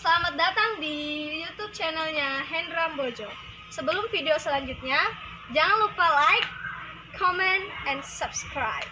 Selamat datang di YouTube channelnya Hendra MBOJO. Sebelum video selanjutnya, jangan lupa like, comment, and subscribe.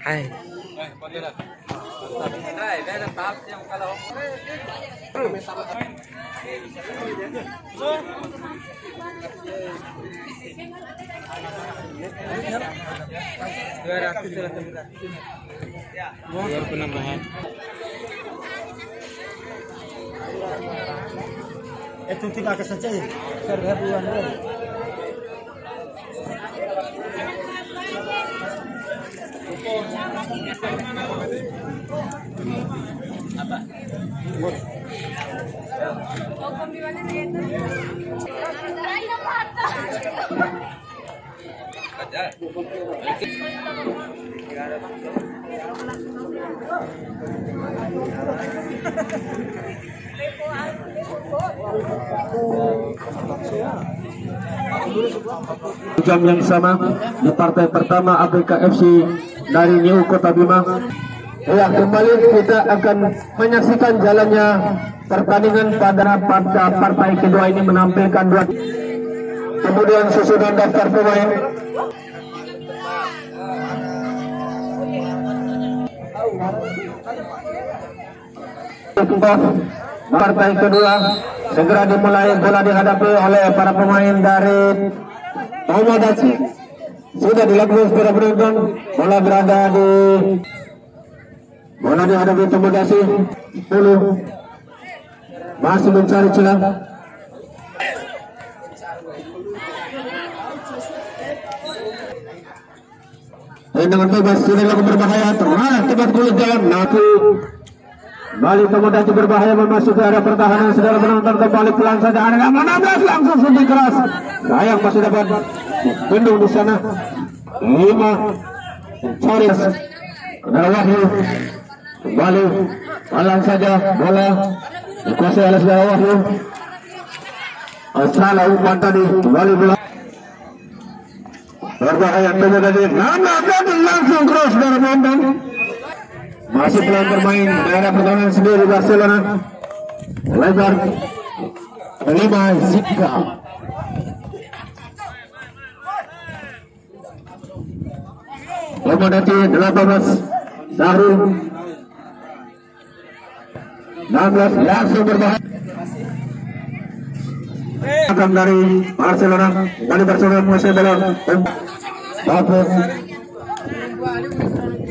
Hai. Biar penambahan. Itu tinggalkan saja ya. Serbuan dulu. Apa? Jam yang sama di partai pertama ABKFC dari New Kota Bima. Ya, kembali kita akan menyaksikan jalannya pertandingan pada partai kedua ini menampilkan dua. Kemudian susunan daftar pemain. Partai kedua segera dimulai, bola dihadapi oleh para pemain dari TOMODACI. Sudah dilakukan para penonton, bola berada di bola dihadapi TOMODACI 10 masih mencari celah. Dengan bebas sudah dilakukan berbahaya, terang tepat kulit jalan naku. Balik TOMODACI berbahaya memasuki area pertahanan. Saudara penonton kembali pelan saja. Ada 16 langsung suntik keras. Sayang masih dapat bendung di sana. 5 cari saudara Wahyu kembali pelan saja, bola dikuasai oleh saudara Wahyu. Salah umpan tadi kembali bola berbahaya. TOMODACI langsung cross dari penonton. Masih pelan bermain daerah pertahanan sendiri Barcelona. Lebar 5 Zika. TOMODACI 18 Sahrul 16 langsung berbahaya. Akan dari Barcelona menguasai bola. Dapat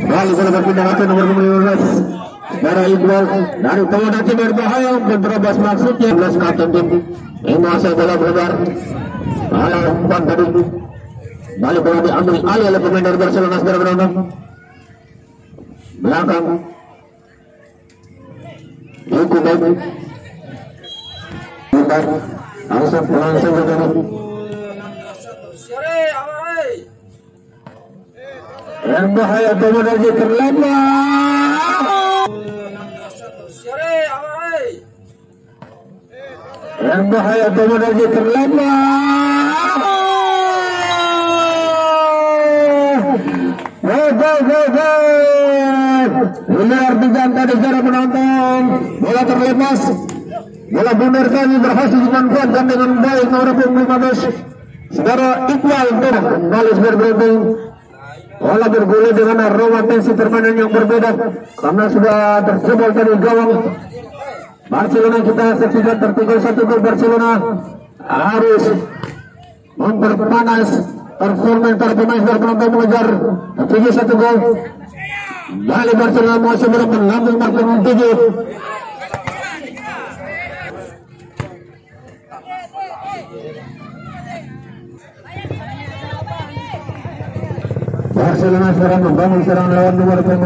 kali bola berpindah ke nomor 15 dari Iqbal dari TOMODACI berbahaya berterobos maksudnya 11 kapten tim menguasai bola berlebar. Bola umpan tadi balik bola diambil alih oleh pemain dari Barcelona. Saudara penonton belakang hukum baik bentar langsung saja yang bahaya. TOMODACI terlambat. Yang bahaya TOMODACI terlambat. Go. Ini artinya tadi saudara penonton, bola terlepas, bola benar tadi berhasil dimanfaatkan dengan baik nomor 15 saudara Iqbal. Kembali berberuntung. Bola bergulir dengan aroma tensi permainan yang berbeda karena sudah terjebol dari gawang Barcelona. Kita saksikan tertinggal 1 gol. Barcelona harus memperpanas performa para pemain dari penonton mengejar tertinggal 1 gol. Balik Barcelona masih mengambil marker 7. Barcelona sekarang membangun serang lawan nomor 7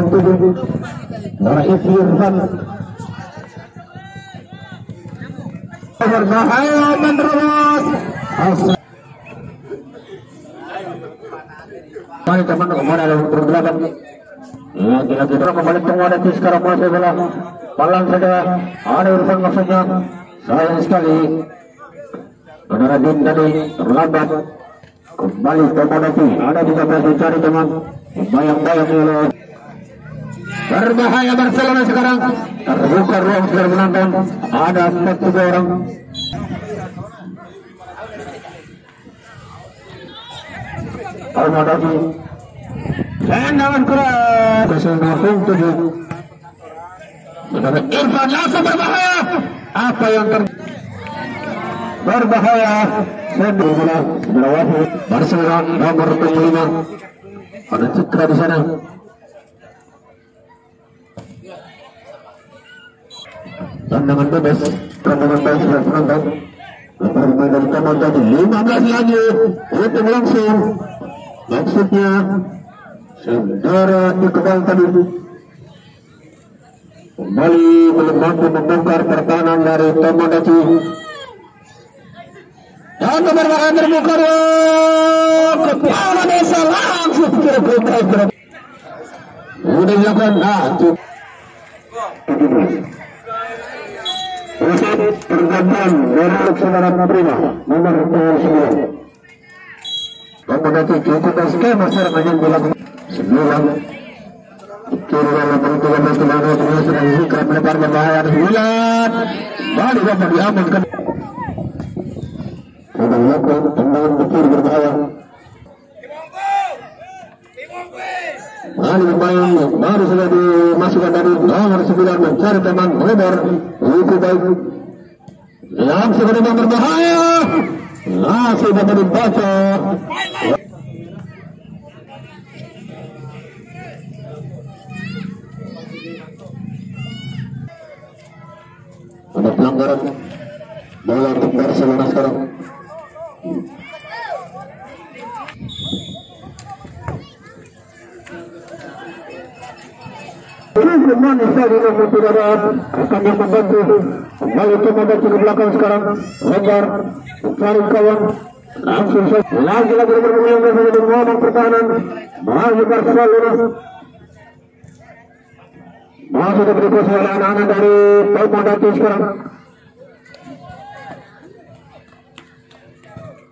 Irfan berbahaya menerobos. Mari teman kemana ada berbelakang. Lagi-lagi kembali TOMODACI sekarang masih bola palang saja. Ada urusan maksudnya. Sayang sekali. Saudara Din tadi terlambat. Kembali TOMODACI. Ada 13 dicari teman. Bayang-bayang oleh. Berbahaya Barcelona sekarang. Terbuka ruang sudah menonton. Ada 43 orang. TOMODACI. Tendangan keras. 0.7. Saudara Irfan langsung berbahaya. Apa yang berbahaya? Saudara Wahid. Barcelona nomor 5. Ada Citra di sana. Tendangan bebas. Tendangan baik sudah penonton. Permainan dari TOMODACI 15 lagi. Itu langsung. Maksudnya saudara Iqbal tadi kembali membantu membongkar pertahanan dari TOMODACI. Dan berbahaya terbuka kepala desa langsung kira-kira sudah dilakukan. Pusat pergantian dari saudara Prima nomor 9. TOMODACI cukup skema serangan yang dilakukan 9. Kiri dalam 13 km sudah disikap melebar berbahaya 9. Balik dapat diamankan. Sudah dilakukan tendangan kiri berbahaya. Balik bermain baru sudah dimasukkan dari nomor 9 mencari teman lebar. Itu baik. Langsung menembak berbahaya. Langsung dapat dibaca. Ada pelanggaran bola untuk Barcelona sekarang. Manis dari nomor 3 akan yang membantu. Kembali TOMODACI ke belakang sekarang. Lebar cari kawan. Langsung lagi-lagi bermulia dengan ngomong pertahanan. Maju Barcelona. Masih diberi kuasa oleh anak-anak dari TOMODACI sekarang.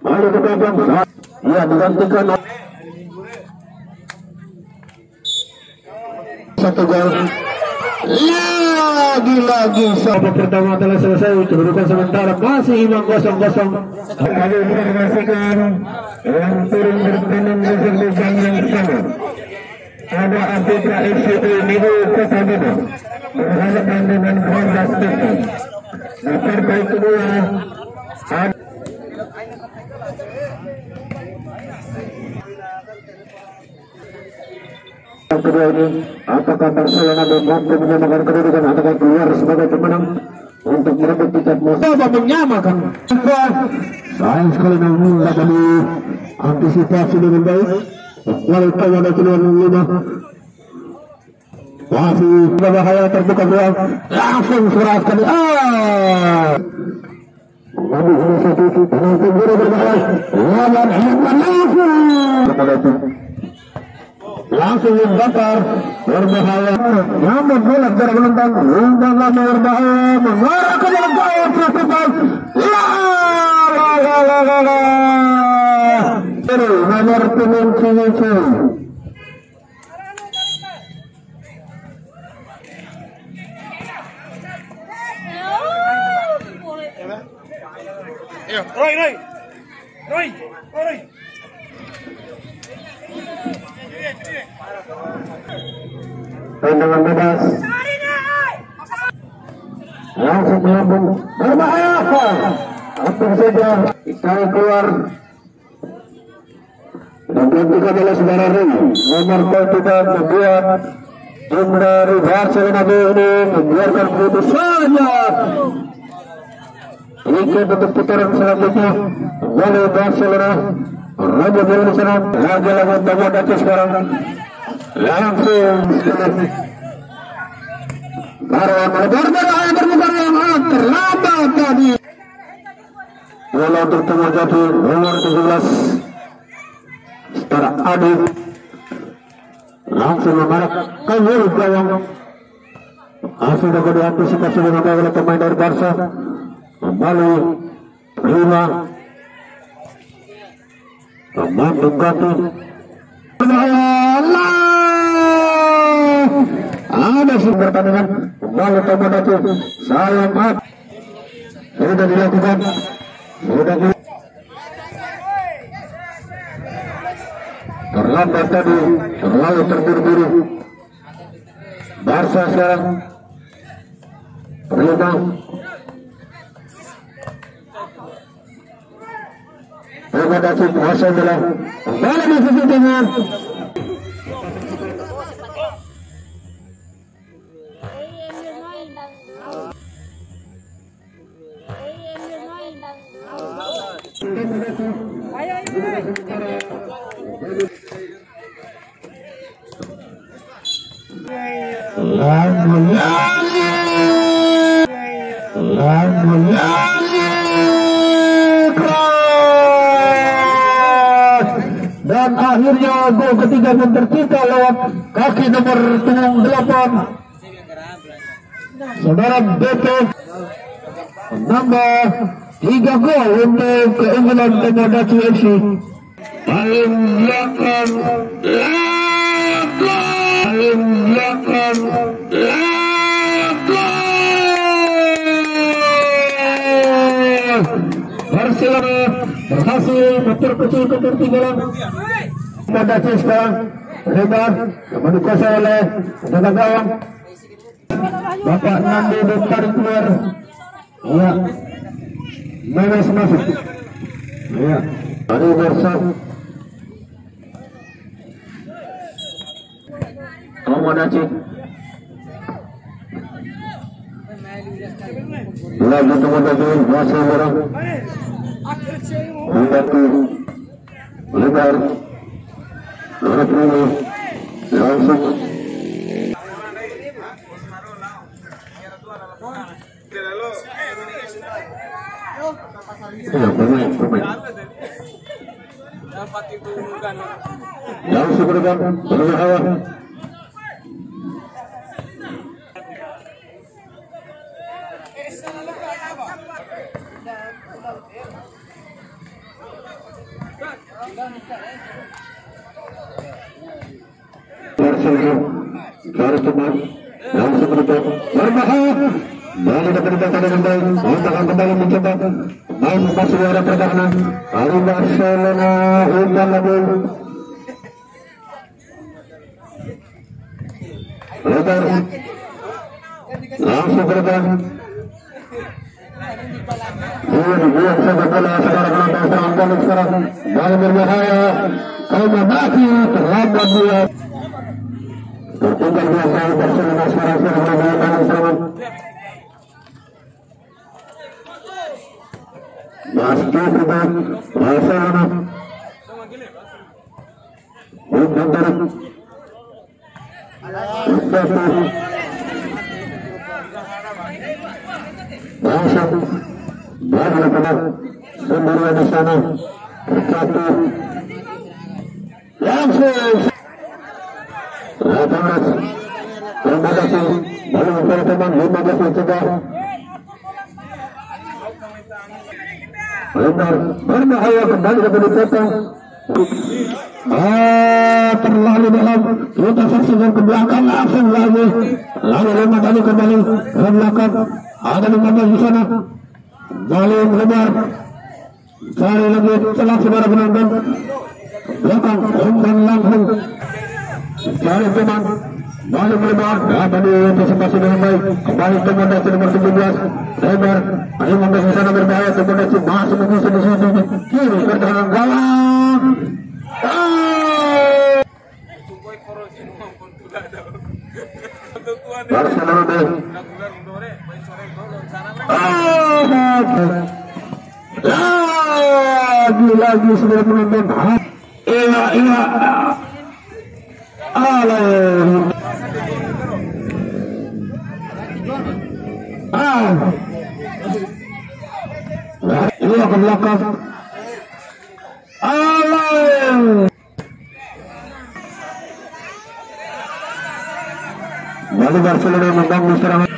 Maju ke belakang. Ia digantikan satu gol. Lagi-lagi sahabat pertama telah selesai. Kedudukan sementara masih imbang 0-0. Kami informasikan yang turun bertanding di jam yang pertama. Ada Apitra FCU Minggu Kota Bima berhadapan dengan Honda Sepak. Di partai kedua kedua ini, apakah Barcelona mampu menyamakan kedudukan atau keluar sebagai pemenang untuk merebut tiket coba menyamakan. Sayang sekali namun dapat diantisipasi dengan baik. Walau TOMODACI 5 masih berbahaya terbuka ruang. Langsung serahkan. Lalu ini satu penonton berbahaya. Lawan langsung. Langsung membakar berbahaya. Namun bola dari menentang umpan lama berbahaya mengarah ke dalam gawang tertutup. Nomor pemain Cici. Roy. Tendangan bebas. Langsung melambung berbahaya. Apa saja ditarik keluar. Dan digantikan oleh saudara Ring nomor 3 membuat tim dari Barcelona ini membiarkan putusannya. Ikut untuk putaran selanjutnya kembali Barcelona. Raja bola di sana. Lagi-lagi TOMODACI sekarang. Langsung Karena melebar berbahaya terlambat tadi. bola untuk TOMODACI nomor 17 secara adil, langsung mengarah ke mulut gawang, langsung dapat diantisipasi dengan baik oleh pemain dari Barca. Kembali Bima membantu ganti. Ada sumber pertandingan kembali TOMODACI. Sayang sudah dilakukan, sudah terlambat tadi, terlalu terburu-buru. Barca sekarang Bima TOMODACI kuasa bola kembali masuk dengan dan akhirnya gol ketiga pun tercipta lewat kaki nomor punggung 8 saudara BP, menambah 3 gol untuk keunggulan TOMODACI FC. Paling belakang Barcelona berhasil memperkecil ketertinggalan. TOMODACI sekarang lebar yang dikuasai oleh penjaga gawang Bapak Nandi tarik keluar. Ya, Memes masuk. Ya, dari Barca TOMODACI lagi TOMODACI masih orang membantu lebar arah ini langsung pemain langsung ke depan berbahaya. Garis teman langsung ke depan berbahaya. Bola dapat ditangkap dengan baik. Akan kembali mencoba main masuk area pertahanan dari Barcelona umpan lebih lebar langsung ke depan. Buang saja bola sekarang menantang serangan balik sekarang bola berbahaya. TOMODACI terlambat dia. Tertinggal biasa Barcelona sekarang menantang serangan. Masih terbaik Barcelona umpan tarik langsung baru lepas sendirian di sana terjatuh langsung TOMODACI baru mencari teman 15 mencoba lebar berbahaya kembali ke dipotong. Terlalu dalam kita saksikan ke belakang langsung lagi lalu lama kali kembali ke belakang ada 15 di sana kembali lebar cari lagi celah saudara penonton belakang umpan langsung cari teman balik melebar dapat diantisipasi dengan baik kembali TOMODACI nomor 17 lebar ayo memberi di sana berbahaya. TOMODACI masih mengisi di sini kiri pertahanan gawang Barcelona lagi sudah menonton iya alah ini ke belakang. Alah. Lalu Barcelona membangun serangan.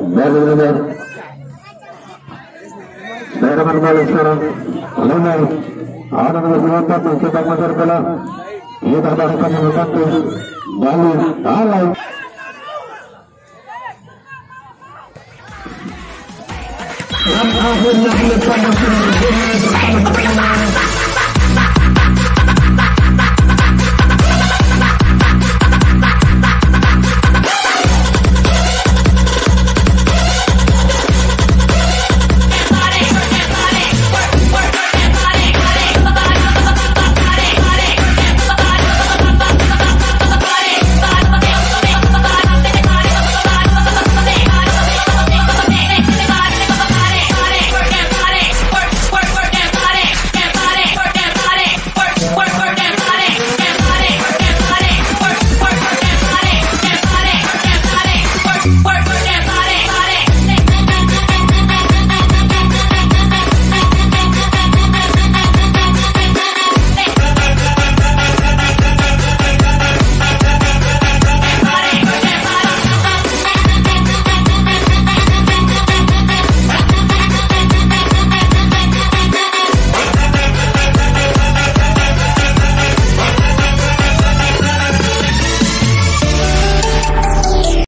Benar. Serangan balik sekarang. Luna ada membantu mencetak masuk bola. Ia tak akan membantu. Balik alai. Dan akhirnya kita What?